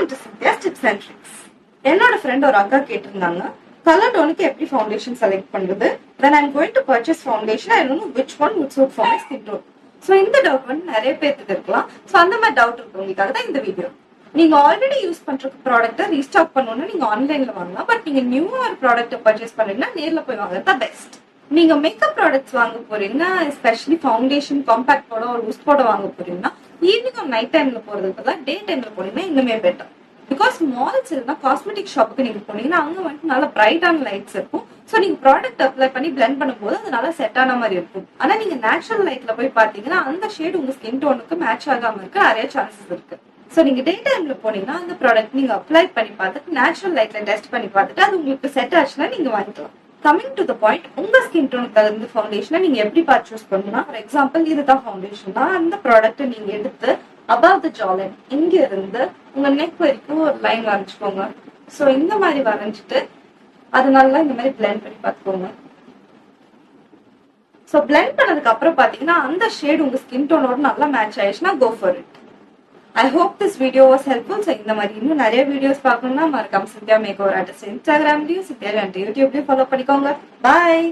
Welcome to Cynthia's tips and tricks. என்னோட friend ஒரு அக்கா கேட்டிருந்தாங்க கலர் டோனுக்கு எப்படி ஃபவுண்டேஷன் செலக்ட் பண்றது. When I'm going to purchase foundation, I don't know which one would suit for my skin tone. So இந்த doubt வந்து நிறைய பேருக்கு இருக்கலாம். ஸோ அந்த மாதிரி டவுட் இருக்கிறவங்களுக்காக தான் இந்த வீடியோ. நீங்க ஆல்ரெடி யூஸ் பண்ற ப்ராடக்ட்டை ரீஸ்டாக் பண்ணணும்னா நீங்க ஆன்லைன்ல வாங்கலாம். பட் நீங்க நியூவா ஒரு ப்ராடக்ட்டை பர்ச்சேஸ் பண்ணீங்கன்னா நேர்ல போய் வாங்குறது தான் பெஸ்ட். நீங்க மேக்கப் ப்ராடக்ட்ஸ் வாங்க போறீங்கன்னா, எஸ்பெஷலி ஃபவுண்டேஷன், காம்பாக்ட் பவுடர் ஒரு பூஸ்ட் பவுடர் வாங்க போறீங்கன்னா ஈவினிங் ஒரு நைட் டைம்ல போறதுக்கு பதிலாக டே டைம்ல போனீங்கன்னா இன்னுமே பெட்டர். பிகாஸ் மால்ஸ் இல்லைன்னா காஸ்மெட்டிக் ஷாப்புக்கு நீங்க போனீங்கன்னா அங்க வந்துட்டு நல்ல பிரைட்டான லைட்ஸ் இருக்கும். ஸோ நீங்க ப்ராடக்ட் அப்ளை பண்ணி பிளெண்ட் பண்ணும்போது அது நல்லா செட் ஆன மாதிரி இருக்கும். ஆனா நீங்க நேச்சுரல் லைட்ல போய் பாத்தீங்கன்னா அந்த ஷேட் உங்க ஸ்கின் டோனுக்கு மேட்ச் ஆகாம இருக்க நிறைய சான்சஸ் இருக்கு. ஸோ நீங்க டே டைம்ல போனீங்கன்னா அந்த ப்ராடக்ட் நீங்க அப்ளை பண்ணி பார்த்துட்டு நேச்சுரல் லைட்ல டெஸ்ட் பண்ணி பார்த்துட்டு அது உங்களுக்கு செட் ஆச்சுன்னா நீங்க வாங்கிக்கலாம். கமிங் டு த பாயிண்ட், உங்க ஸ்கின் டோனுக்கு தகுந்த ஃபவுண்டேஷனை நீங்க எப்படி பார்த்து சூஸ் பண்ணணும்னா, ஃபார் எக்ஸாம்பிள் இதுதான் ஃபவுண்டேஷன் தான். அந்த ப்ராடக்ட்டை நீங்க எடுத்து above the jawline இங்க இருந்து உங்க நெக் வரைக்கும் ஒரு லைன் வரைஞ்சுக்கோங்க. ஸோ இந்த மாதிரி வரைஞ்சிட்டு அது நல்லா இந்த மாதிரி பிளெண்ட் பண்ணி பார்த்துக்கோங்க. ஸோ பிளெண்ட் பண்ணதுக்கு அப்புறம் பாத்தீங்கன்னா அந்த ஷேட் உங்க ஸ்கின் டோனோட நல்லா மேட்ச் ஆயிடுச்சுன்னா go for it. I hope this video was helpful. So இந்த மாதிரி இன்னும் நிறைய வீடியோஸ் பார்க்கணும்னா மறக்காம சிந்தியா மேக் ஓவர் ஆர்டிஸ்ட் இன்ஸ்டாகிராம்லயும் சிந்தியா யூடியூப்லயும் ஃபாலோ பண்ணிக்கோங்க. பாய்.